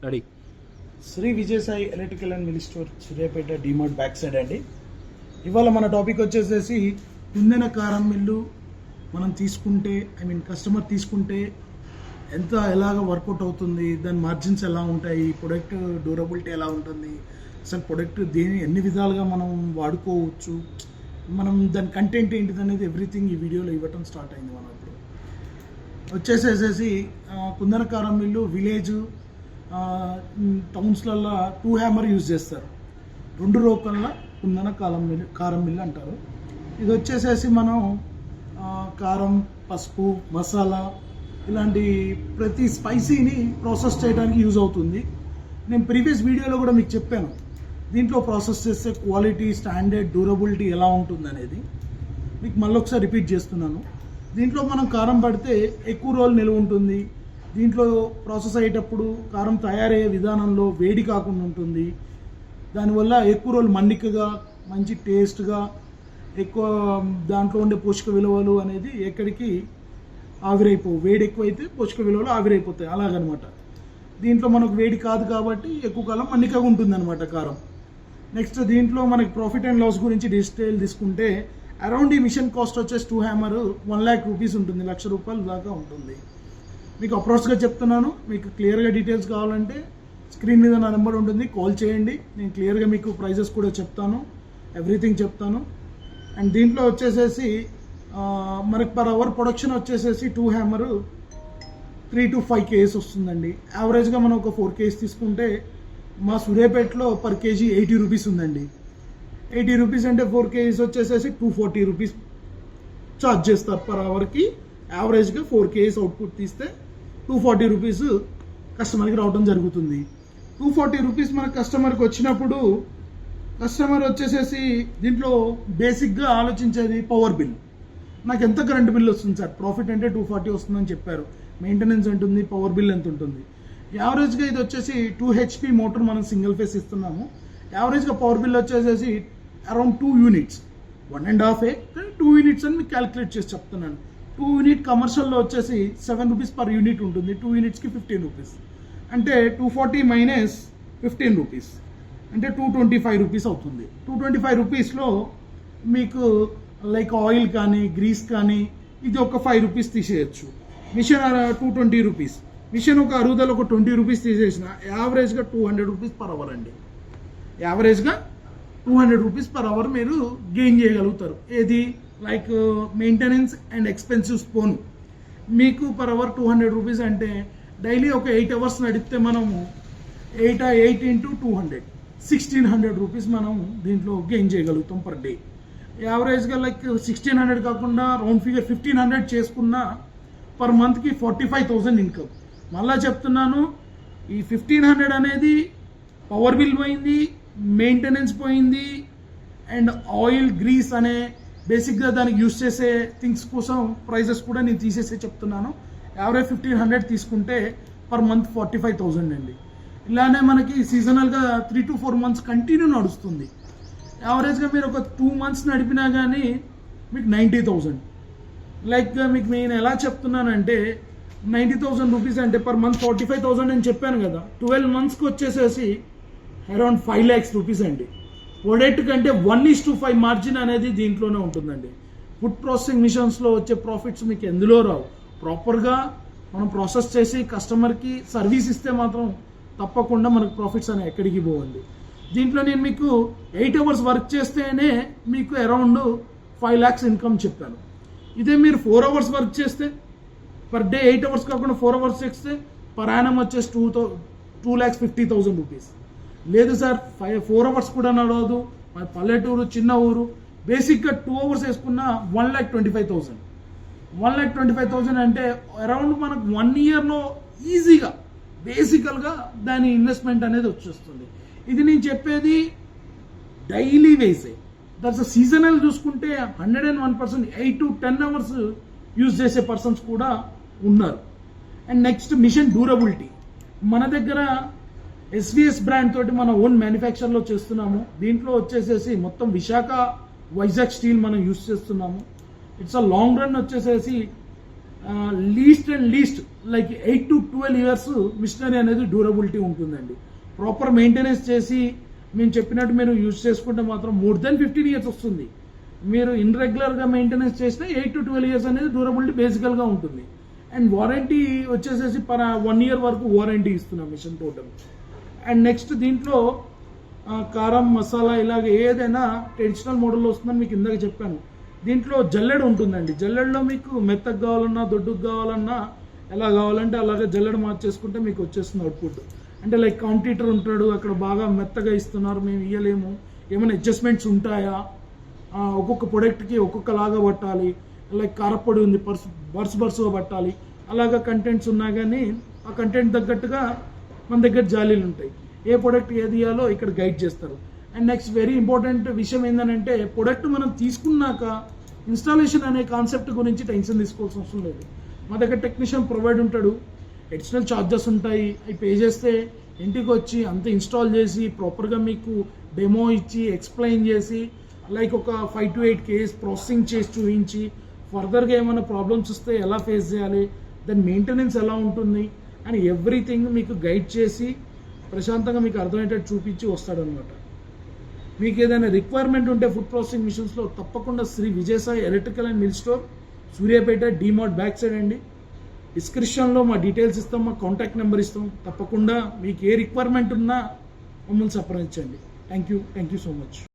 Ready. Shri Vijayasai electrical and mill store, Suryapet DMart back side అండి. ఇవాళ మన టాపిక్ వచ్చేసేసి కుందన కారం మిల్లు మనం తీసుకుంటే, కస్టమర్ తీసుకుంటే ఎంత ఎలాగ వర్కౌట్ అవుతుంది, దాని మార్జిన్స్ ఎలా ఉంటాయి, ప్రొడక్ట్ డ్యూరబిలిటీ ఎలా ఉంటుంది, అసలు ప్రొడక్ట్ ఎన్ని విధాలుగా మనం వాడుకోవచ్చు, మనం దాని కంటెంట్ ఏంటిది అనేది ఎవ్రీథింగ్ ఈ వీడియోలో ఇవ్వటం స్టార్ట్ అయింది. మనం ఇప్పుడు వచ్చేసేసి కుందన కారం మిల్లు విలేజ్ టౌన్స్లలో 2 హ్యామర్ యూజ్ చేస్తారు. 2 రోకల్లో కుందన కారం మిల్లు అంటారు. ఇది వచ్చేసేసి మనం కారం, పసుపు, మసాలా ఇలాంటి ప్రతి స్పైసీని ప్రాసెస్ చేయడానికి యూజ్ అవుతుంది. నేను ప్రీవియస్ వీడియోలో కూడా మీకు చెప్పాను, దీంట్లో ప్రాసెస్ చేస్తే క్వాలిటీ, స్టాండర్డ్, డ్యూరబిలిటీ ఎలా ఉంటుంది అనేది. మీకు మళ్ళీ ఒకసారి రిపీట్ చేస్తున్నాను. దీంట్లో మనం కారం పడితే ఎక్కువ రోజులు నిల్వ ఉంటుంది. దీంట్లో ప్రాసెస్ అయ్యేటప్పుడు కారం తయారయ్యే విధానంలో వేడి కాకుండా ఉంటుంది. దానివల్ల ఎక్కువ రోజులు మన్నికగా, మంచి టేస్ట్గా, ఎక్కువ దాంట్లో ఉండే పోషక విలువలు అనేది ఎక్కడికి ఆవిరైపోవు. వేడి ఎక్కువైతే పోషక విలువలు ఆవిరైపోతాయి, అలాగనమాట. దీంట్లో మనకు వేడి కాదు కాబట్టి ఎక్కువ కాలం మన్నికగా ఉంటుంది అనమాట కారం. నెక్స్ట్ దీంట్లో మనకి ప్రాఫిట్ అండ్ లాస్ గురించి డీటెయిల్ తీసుకుంటే, అరౌండ్ ఈ మిషన్ కాస్ట్ వచ్చేసి 2 హ్యామర్ 1 lakh రూపీస్ ఉంటుంది, ₹1,00,000 దాకా ఉంటుంది. మీకు అప్రోచ్గా చెప్తున్నాను. మీకు క్లియర్గా డీటెయిల్స్ కావాలంటే స్క్రీన్ మీద నా నెంబర్ ఉంటుంది, కాల్ చేయండి. నేను క్లియర్గా మీకు ప్రైజెస్ కూడా చెప్తాను, ఎవ్రీథింగ్ చెప్తాను. అండ్ దీంట్లో వచ్చేసేసి మనకి పర్ అవర్ ప్రొడక్షన్ వచ్చేసేసి 2 హ్యామర్ 3 to 5 kgs వస్తుందండి. యావరేజ్గా మనం ఒక 4 kgs తీసుకుంటే మా సూర్యాపేటలో పర్ కేజీ 80 రూపీస్ ఉందండి. 80 రూపీస్ అంటే 4 kgs వచ్చేసేసి 240 రూపీస్ ఛార్జ్ చేస్తారు పర్ అవర్కి. యావరేజ్గా 4 kgs అవుట్పుట్ తీస్తే 240 రూపీస్ కస్టమర్కి రావడం జరుగుతుంది. 240 రూపీస్ మన కస్టమర్కి వచ్చినప్పుడు కస్టమర్ వచ్చేసేసి దీంట్లో బేసిక్గా ఆలోచించేది పవర్ బిల్. నాకు ఎంత కరెంట్ బిల్ వస్తుంది సార్, ప్రాఫిట్ అంటే 240 వస్తుందని చెప్పారు, మెయింటెనెన్స్ ఉంటుంది, పవర్ బిల్ ఎంత ఉంటుంది. యావరేజ్గా ఇది వచ్చేసి 2 HP మోటార్ మనం సింగిల్ ఫేస్ ఇస్తున్నాము. యావరేజ్గా పవర్ బిల్ వచ్చేసేసి అరౌండ్ 2 యూనిట్స్, 1.5 కానీ 2 యూనిట్స్ అని మీకు క్యాలిక్యులేట్ చేసి చెప్తున్నాను. 2 యూనిట్ కమర్షియల్లో వచ్చేసి 7 రూపీస్ పర్ యూనిట్ ఉంటుంది. 2 యూనిట్స్కి 15 రూపీస్ అంటే 240 మైనస్ 15 రూపీస్ అంటే 225 రూపీస్ అవుతుంది. 225 రూపీస్లో మీకు లైక్ ఆయిల్ కానీ, గ్రీస్ కానీ ఇది ఒక 5 రూపీస్ తీసేయచ్చు. మిషన్ 220 రూపీస్, మిషన్ ఒక అరుగుదల ఒక 20 రూపీస్ తీసేసిన యావరేజ్గా 200 రూపీస్ పర్ అవర్ అండి. యావరేజ్గా 200 రూపీస్ పర్ అవర్ మీరు గెయిన్ చేయగలుగుతారు. ఏది లైక్ మెయింటెనెన్స్ అండ్ ఎక్స్పెన్సివ్స్ పోను మీకు పర్ అవర్ 200 రూపీస్ అంటే డైలీ ఒక 8 అవర్స్ నడిపితే మనము 8 into 200 1600 రూపీస్ మనం దీంట్లో గెయిన్ చేయగలుగుతాం పర్ డే. యావరేజ్గా లైక్ 1600 కాకుండా రౌండ్ ఫిగర్ 1500 చేసుకున్న పర్ మంత్కి 45,000 ఇన్కమ్. మళ్ళా చెప్తున్నాను, ఈ 1500 అనేది పవర్ బిల్ పోయింది, మెయింటెనెన్స్ పోయింది, అండ్ ఆయిల్, గ్రీస్ అనే బేసిక్గా దానికి యూజ్ చేసే థింగ్స్ కోసం ప్రైజెస్ కూడా నేను తీసేసే చెప్తున్నాను. యావరేజ్ 1500 తీసుకుంటే పర్ మంత్ 45,000 అండి. ఇలానే మనకి సీజనల్గా 3 to 4 months కంటిన్యూ నడుస్తుంది. యావరేజ్గా మీరు ఒక 2 months నడిపినా కానీ మీకు 90,000. లైక్ మీకు నేను ఎలా చెప్తున్నానంటే 90,000 రూపీస్ అంటే పర్ మంత్ 45,000 అని చెప్పాను కదా. 12 monthsకి వచ్చేసేసి అరౌండ్ 5 lakhs రూపీస్ అండి. ప్రొడక్ట్ కంటే 1:5 మార్జిన్ అనేది దీంట్లోనే ఉంటుందండి. ఫుడ్ ప్రాసెసింగ్ మిషన్స్లో వచ్చే ప్రాఫిట్స్ మీకు ఎందులో రావు. ప్రాపర్గా మనం ప్రాసెస్ చేసి కస్టమర్కి సర్వీస్ ఇస్తే మాత్రం తప్పకుండా మనకు ప్రాఫిట్స్ అనేవి ఎక్కడికి పోవండి. దీంట్లో నేను మీకు 8 అవర్స్ వర్క్ చేస్తేనే మీకు అరౌండ్ 5 lakhs ఇన్కమ్ చెప్పాను. ఇదే మీరు 4 అవర్స్ వర్క్ చేస్తే పర్ డే 8 అవర్స్ కాకుండా 4 అవర్స్ చేస్తే పర్ యానం వచ్చేసి 2,50,000 రూపీస్. లేదు సార్ 4 అవర్స్ కూడా నడవదు, మన పల్లెటూరు, చిన్న ఊరు, బేసిక్గా 2 అవర్స్ వేసుకున్న 1,25,000. 1,25,000 అంటే అరౌండ్ మనకు 1 yearలో ఈజీగా బేసికల్గా దాని ఇన్వెస్ట్మెంట్ అనేది వచ్చేస్తుంది. ఇది నేను చెప్పేది డైలీ వేసే. దట్స్ సీజనల్ చూసుకుంటే 101% 8 to 10 అవర్స్ యూజ్ చేసే పర్సన్స్ కూడా ఉన్నారు. And next machine durability. మన దగ్గర ఎస్విఎస్ బ్రాండ్ తోటి మన ఓన్ మ్యానుఫ్యాక్చర్లో చేస్తున్నాము. దీంట్లో వచ్చేసేసి మొత్తం విశాఖ, వైజాగ్ స్టీల్ మనం యూజ్ చేస్తున్నాము. ఇట్స్ అ లాంగ్ రన్ వచ్చేసేసి least like 8 to 12 years machinery అనేది డ్యూరబిలిటీ ఉంటుందండి. ప్రాపర్ మెయింటెనెన్స్ చేసి మేము చెప్పినట్టు మీరు యూజ్ చేసుకుంటే మాత్రం మోర్ దెన్ 15 ఇయర్స్ వస్తుంది. మీరు ఇన్రెగ్యులర్గా మెయింటెనెన్స్ చేసినా 8 to 12 ఇయర్స్ అనేది డ్యూరబిలిటీ బేసికల్గా ఉంటుంది. అండ్ వారంటీ వచ్చేసేసి 1 year వరకు వారంటీ ఇస్తున్నాం మిషన్ టోటల్. అండ్ నెక్స్ట్ దీంట్లో కారం మసాలా ఇలాగ ఏదైనా ట్రెడిషనల్ మోడల్లో వస్తుందని మీకు ఇందాక చెప్పాను. దీంట్లో జల్లెడ ఉంటుందండి. జల్లెడలో మీకు మెత్తకు కావాలన్నా దొడ్డుకు కావాలన్నా ఎలా కావాలంటే అలాగే జల్లెడ మార్చేసుకుంటే మీకు వచ్చేస్తుంది అవుట్పుట్. అంటే లైక్ కాంపిటీటర్ ఉంటాడు, అక్కడ బాగా మెత్తగా ఇస్తున్నారు, మేము ఇవ్వలేము, ఏమైనా అడ్జస్ట్మెంట్స్ ఉంటాయా, ఒక్కొక్క ప్రొడక్ట్కి ఒక్కొక్కలాగా పట్టాలి, లైక్ కారపొడి ఉంది బర్సుగా పట్టాలి, అలాగా కంటెంట్స్ ఉన్నా కానీ ఆ కంటెంట్ తగ్గట్టుగా మన దగ్గర జాలీలు ఉంటాయి. ఏ ప్రొడక్ట్ ఏది ఇవ్వాలో ఇక్కడ గైడ్ చేస్తారు. అండ్ నెక్స్ట్ వెరీ ఇంపార్టెంట్ విషయం ఏంటంటే ప్రొడక్ట్ మనం తీసుకున్నాక ఇన్స్టాలేషన్ అనే కాన్సెప్ట్ గురించి టెన్షన్ తీసుకోవాల్సిన అవసరం లేదు. మా దగ్గర టెక్నీషియన్ ప్రొవైడ్ ఉంటాడు, అడిషనల్ ఛార్జెస్ ఉంటాయి, అవి పే చేస్తే ఇంటికి వచ్చి అంత ఇన్స్టాల్ చేసి ప్రాపర్గా మీకు డెమో ఇచ్చి ఎక్స్ప్లెయిన్ చేసి లైక్ ఒక 5 to 8 కేస్ ప్రాసెసింగ్ చేసి చూపించి ఫర్దర్గా ఏమైనా ప్రాబ్లమ్స్ వస్తే ఎలా ఫేస్ చేయాలి, దాని మెయింటెనెన్స్ ఎలా ఉంటుంది అని ఎవ్రీథింగ్ మీకు గైడ్ చేసి ప్రశాంతంగా మీకు అర్థమయ్యేటట్టు చూపించి వస్తాడనమాట. మీకు ఏదైనా రిక్వైర్మెంట్ ఉంటే ఫుడ్ ప్రాసెసింగ్ మిషన్స్లో తప్పకుండా Shri Vijayasai electrical and mill store, Suryapet, DMart back side అండి. డిస్క్రిప్షన్లో మా డీటెయిల్స్ ఇస్తాం, మా కాంటాక్ట్ నెంబర్ ఇస్తాం. తప్పకుండా మీకు ఏ రిక్వైర్మెంట్ ఉన్నా మమ్మల్ని సంప్రదించండి. Thank you so much.